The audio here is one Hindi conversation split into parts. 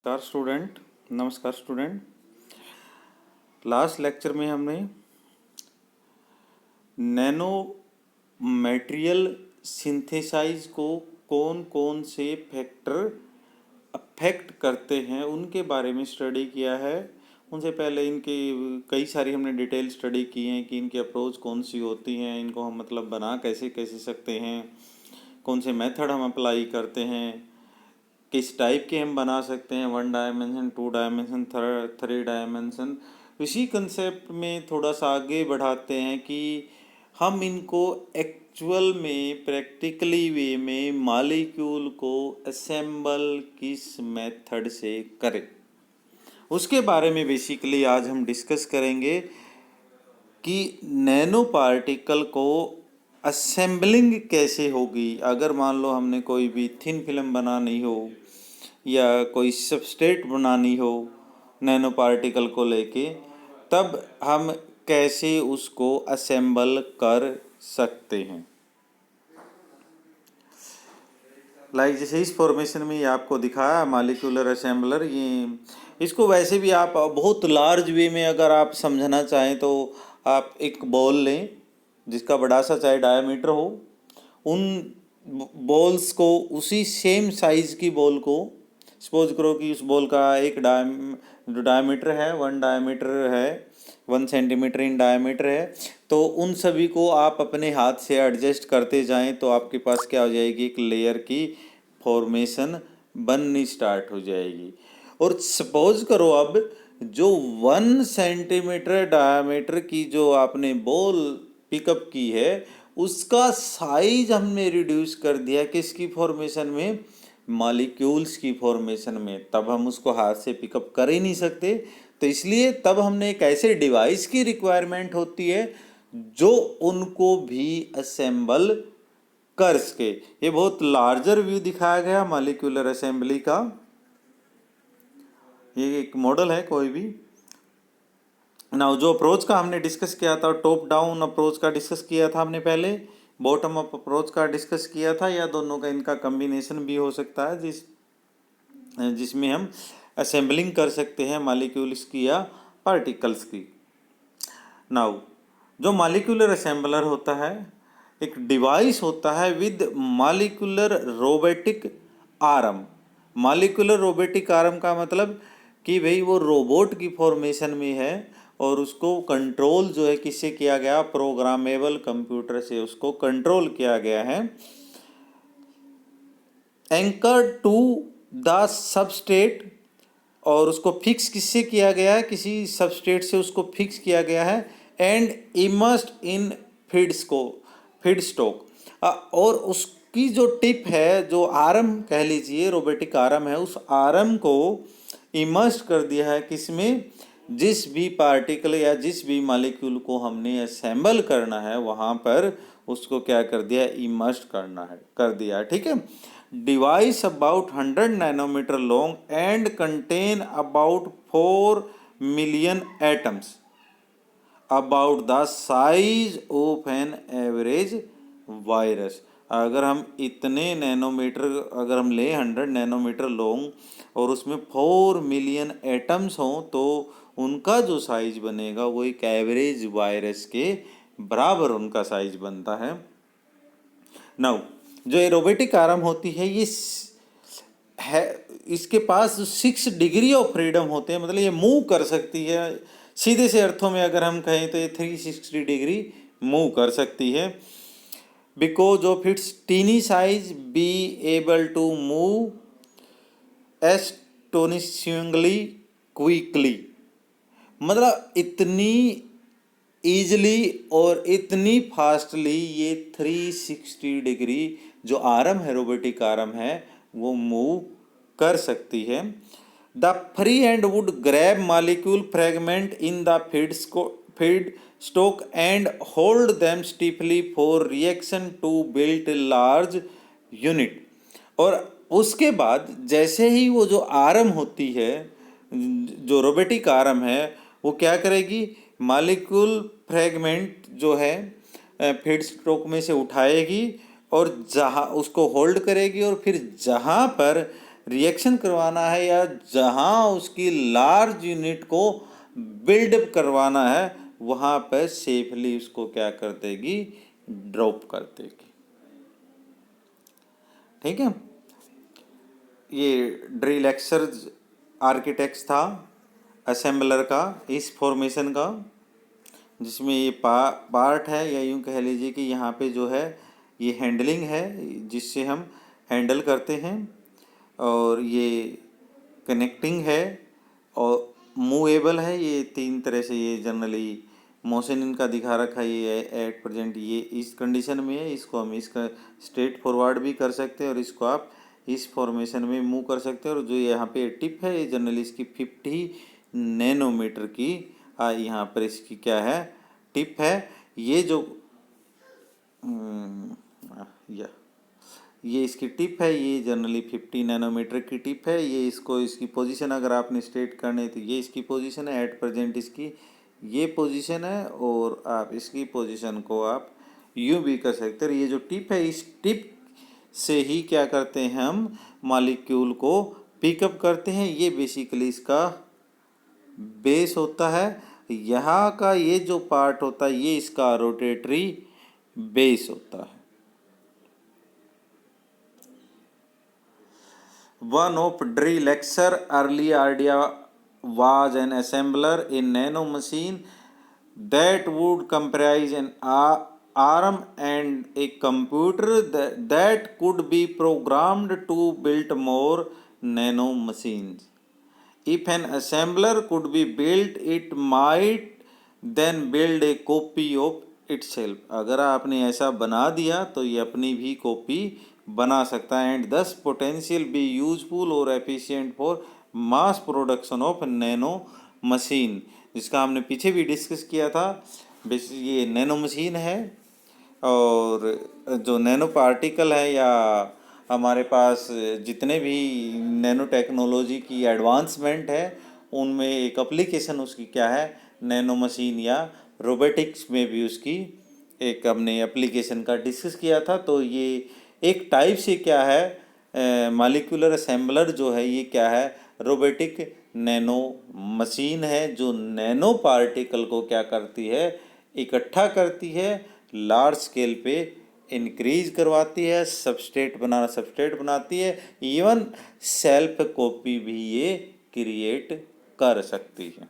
नमस्कार स्टूडेंट। लास्ट लेक्चर में हमने नैनो मटेरियल सिंथेसाइज को कौन कौन से फैक्टर अफेक्ट करते हैं उनके बारे में स्टडी किया है। उनसे पहले इनके कई सारी हमने डिटेल स्टडी की हैं कि इनकी अप्रोच कौन सी होती हैं, इनको हम मतलब बना कैसे कैसे सकते हैं, कौन से मेथड हम अप्लाई करते हैं, किस टाइप के हम बना सकते हैं, 1 डायमेंशन, 2 डायमेंशन, 3 डायमेंशन। इसी कंसेप्ट में थोड़ा सा आगे बढ़ाते हैं कि हम इनको एक्चुअल में प्रैक्टिकली वे में मॉलिक्यूल को असेंबल किस मेथड से करें, उसके बारे में बेसिकली आज हम डिस्कस करेंगे कि नैनो पार्टिकल को असेंबलिंग कैसे होगी। अगर मान लो हमने कोई भी थिन फिल्म बनानी हो या कोई सबस्ट्रेट बनानी हो नैनो पार्टिकल को लेके, तब हम कैसे उसको असेंबल कर सकते हैं। जैसे इस फॉर्मेशन में ये आपको दिखाया मॉलिक्यूलर असेंबलर। ये इसको वैसे भी आप बहुत लार्ज वे में अगर आप समझना चाहें तो आप एक बॉल लें जिसका बड़ा सा चाहे डायमीटर हो, उन बॉल्स को उसी सेम साइज की बॉल को सपोज करो कि उस बॉल का एक जो डायमीटर है 1 डायमीटर है, 1 सेंटीमीटर इन डायमीटर है, तो उन सभी को आप अपने हाथ से एडजस्ट करते जाएं तो आपके पास क्या हो जाएगी, एक लेयर की फॉर्मेशन बननी स्टार्ट हो जाएगी। और सपोज करो अब जो 1 सेंटीमीटर डायमीटर की जो आपने बॉल पिकअप की है उसका साइज हमने रिड्यूस कर दिया किसकी फॉर्मेशन में, मॉलिक्यूल्स की फॉर्मेशन में, तब हम उसको हाथ से पिकअप कर ही नहीं सकते। तो इसलिए तब हमने एक ऐसे डिवाइस की रिक्वायरमेंट होती है जो उनको भी असेंबल कर सके। ये बहुत लार्जर व्यू दिखाया गया मॉलिक्यूलर असेंबली का। ये एक मॉडल है कोई भी ना। जो अप्रोच का हमने डिस्कस किया था, टॉप डाउन अप्रोच का डिस्कस किया था हमने पहले, बॉटम अप अप्रोच का डिस्कस किया था, या दोनों का इनका कम्बिनेशन भी हो सकता है जिसमें हम असेंबलिंग कर सकते हैं मॉलिक्यूल्स की या पार्टिकल्स की। नाउ जो मॉलिक्यूलर असेंबलर होता है एक डिवाइस होता है with molecular robotic arm. Molecular robotic arm का मतलब कि भाई वो रोबोट की फॉर्मेशन में है और उसको कंट्रोल जो है किससे किया गया, प्रोग्रामेबल कंप्यूटर से उसको कंट्रोल किया गया है। एंकर टू द सबस्ट्रेट, और उसको फिक्स किससे किया गया है, किसी सबस्ट्रेट से उसको फिक्स किया गया है। And immersed in feed stock, और उसकी जो टिप है, जो आर्म कह लीजिए रोबोटिक आर्म है, उस आर्म को इमर्स्ड कर दिया है किसमें, जिस भी पार्टिकल या जिस भी मॉलिक्यूल को हमने असेंबल करना है वहाँ पर उसको क्या कर दिया, इमर्स्ड कर दिया। ठीक है। Device about 100 nanometre long and contain about 4 million atoms about the size of an average virus. अगर हम इतने नैनोमीटर अगर हम लें 100 नैनोमीटर लॉन्ग और उसमें 4 मिलियन एटम्स हों तो उनका जो साइज बनेगा वो एक एवरेज वायरस के बराबर उनका साइज बनता है। नाउ जो एरोबेटिक आर्म होती है ये है, इसके पास 6 डिग्री ऑफ फ्रीडम होते हैं, मतलब ये मूव कर सकती है। सीधे से अर्थों में अगर हम कहें तो ये 360 डिग्री मूव कर सकती है। Because of its tiny size be able to move astonishingly quickly, मतलब इतनी ईजली और इतनी फास्टली ये 360 डिग्री जो आर्म है, रोबोटिक आर्म है, वो मूव कर सकती है। The free hand would grab molecule fragment in the feed stock and hold them stiffly for reaction to built large unit. और उसके बाद जैसे ही वो जो आर्म होती है, जो रोबोटिक आर्म है, वो क्या करेगी, मॉलिक्यूल फ्रेगमेंट जो है फीड स्टॉक में से उठाएगी और जहाँ उसको होल्ड करेगी और फिर जहाँ पर रिएक्शन करवाना है या जहाँ उसकी लार्ज यूनिट को बिल्डअप करवाना है वहाँ पर सेफली उसको क्या कर देगी, ड्रॉप कर देगी। ठीक है, ये ड्रिल एक्सर्ज आर्किटेक्ट था असेंबलर का इस फॉर्मेशन का, जिसमें ये पार्ट है, या यूँ कह लीजिए कि यहाँ पे जो है ये हैंडलिंग है जिससे हम हैंडल करते हैं, और ये कनेक्टिंग है और मूवेबल है। ये तीन तरह से ये जनरली मोशन इनका दिखा रखा है। ये एट प्रेजेंट ये इस कंडीशन में है, इसको हम इसका स्ट्रेट फॉरवर्ड भी कर सकते हैं और इसको आप इस फॉर्मेशन में मूव कर सकते हैं। और जो यहाँ पे टिप है ये जनरली इसकी 50 नैनोमीटर की यहाँ पर इसकी क्या है, टिप है। ये जो या ये इसकी टिप है, ये जनरली 50 नैनोमीटर की टिप है। ये इसकी पोजीशन अगर आपने स्ट्रेट करनी है तो ये इसकी पोजीशन है, एट प्रेजेंट इसकी ये पोजीशन है, और आप इसकी पोजीशन को आप यूँ भी कर सकते हैं। ये जो टिप है, इस टिप से ही क्या करते हैं हम मॉलिक्यूल को पिकअप करते हैं। ये बेसिकली इसका बेस होता है। यहाँ का ये जो पार्ट होता है ये इसका रोटेटरी बेस होता है। One of Drillexer early idea was an assembler, a nano machine that would comprise an arm and a computer that could be programmed to build more nano machines. If an assembler could be built, it might then build a copy of itself. अगर आपने ऐसा बना दिया तो ये अपनी भी कॉपी बना सकता है। एंड दस पोटेंशियल बी यूजफुल और efficient for mass production of nano machine, जिसका हमने पीछे भी डिस्कस किया था। ये नैनो मशीन है, और जो नैनो पार्टिकल है या हमारे पास जितने भी नैनो टेक्नोलॉजी की एडवांसमेंट है उनमें एक एप्लीकेशन उसकी क्या है, नैनो मशीन या रोबोटिक्स में भी उसकी एक हमने एप्लीकेशन का डिस्कस किया था। तो ये एक टाइप से क्या है, मॉलिक्यूलर असेंबलर जो है ये क्या है, रोबोटिक नैनो मशीन है जो नैनो पार्टिकल को क्या करती है, इकट्ठा करती है, लार्ज स्केल पे इंक्रीज करवाती है, सबस्ट्रेट बनाती है, इवन सेल्फ कॉपी भी ये क्रिएट कर सकती है।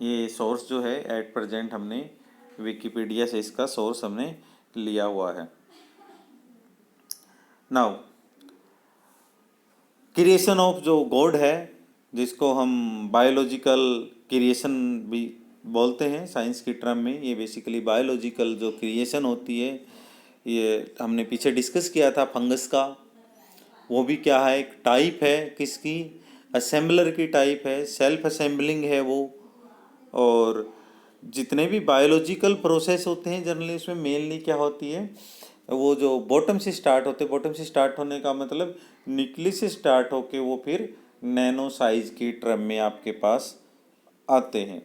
ये सोर्स जो है एट प्रेजेंट हमने विकिपीडिया से इसका सोर्स हमने लिया हुआ है। नाउ क्रिएशन ऑफ जो गॉड है, जिसको हम बायोलॉजिकल क्रिएशन भी बोलते हैं साइंस की टर्म में, ये बेसिकली बायोलॉजिकल जो क्रिएशन होती है ये हमने पीछे डिस्कस किया था फंगस का। वो भी क्या है, एक टाइप है किसकी, असेंबलर की टाइप है, सेल्फ असेंबलिंग है वो। और जितने भी बायोलॉजिकल प्रोसेस होते हैं जनरली उसमें मेनली क्या होती है, वो जो बॉटम से स्टार्ट होते हैं, बॉटम से स्टार्ट होने का मतलब न्यूक्लियस से स्टार्ट होके वो फिर नैनो साइज की टर्म में आपके पास आते हैं।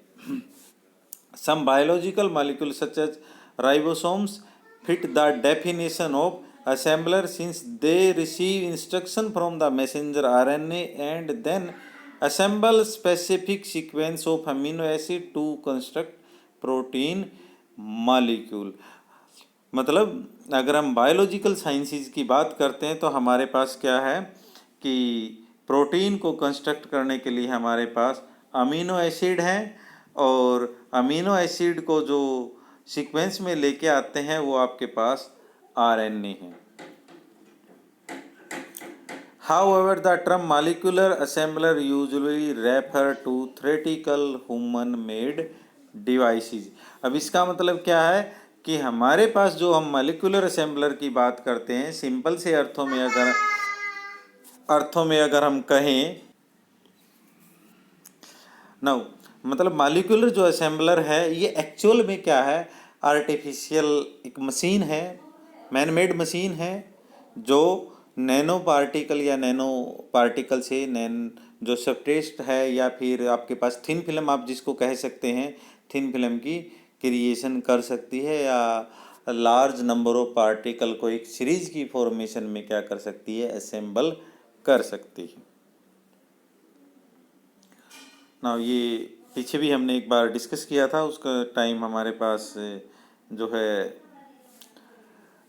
Some biological molecule such as ribosomes fit the definition of assembler since they receive instruction from the messenger RNA and then assemble specific sequence of amino acid to construct protein molecule। मतलब अगर हम बायोलॉजिकल साइंसेज की बात करते हैं तो हमारे पास क्या है कि प्रोटीन को कंस्ट्रक्ट करने के लिए हमारे पास अमीनो एसिड हैं, और अमीनो एसिड को जो सीक्वेंस में लेके आते हैं वो आपके पास RNA है। However, the term molecular assembler usually refer to theoretical human-made devices। अब इसका मतलब क्या है कि हमारे पास जो हम मॉलिक्यूलर असेंबलर की बात करते हैं, सिंपल से अर्थों में अगर हम कहें ना, मतलब मॉलिक्यूलर जो असेंबलर है ये एक्चुअल में क्या है, आर्टिफिशियल एक मशीन है, मैन मेड मशीन है जो नैनो पार्टिकल या नैनो पार्टिकल से जो सबस्ट्रेट है या फिर आपके पास थिन फिल्म आप जिसको कह सकते हैं, थिन फिल्म की क्रिएशन कर सकती है, या लार्ज नंबर ऑफ पार्टिकल को एक सीरीज की फॉर्मेशन में क्या कर सकती है, असेंबल कर सकती है। ना ये पीछे भी हमने एक बार डिस्कस किया था, उसका टाइम हमारे पास जो है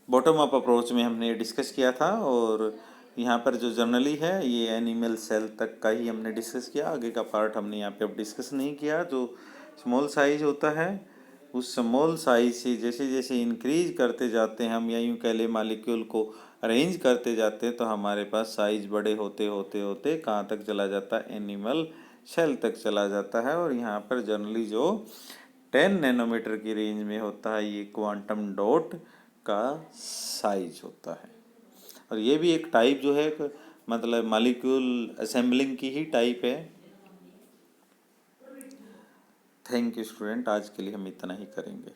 बॉटम अप अप्रोच में हमने डिस्कस किया था, और यहाँ पर जो जनरली है ये एनिमल सेल तक का ही हमने डिस्कस किया। आगे का पार्ट हमने यहाँ पे अब डिस्कस नहीं किया। जो स्मॉल साइज होता है, उस स्मॉल साइज से जैसे जैसे इंक्रीज करते जाते हैं हम, या यूँ कह ले मालिक्यूल को अरेंज करते जाते हैं, तो हमारे पास साइज बड़े होते होते होते कहाँ तक चला जाता है, एनिमल सेल तक चला जाता है। और यहाँ पर जनरली जो 10 नैनोमीटर की रेंज में होता है, ये क्वांटम डॉट का साइज होता है। और ये भी एक टाइप जो है, मतलब मॉलिक्यूल असेंबलिंग की ही टाइप है। थैंक यू स्टूडेंट, आज के लिए हम इतना ही करेंगे।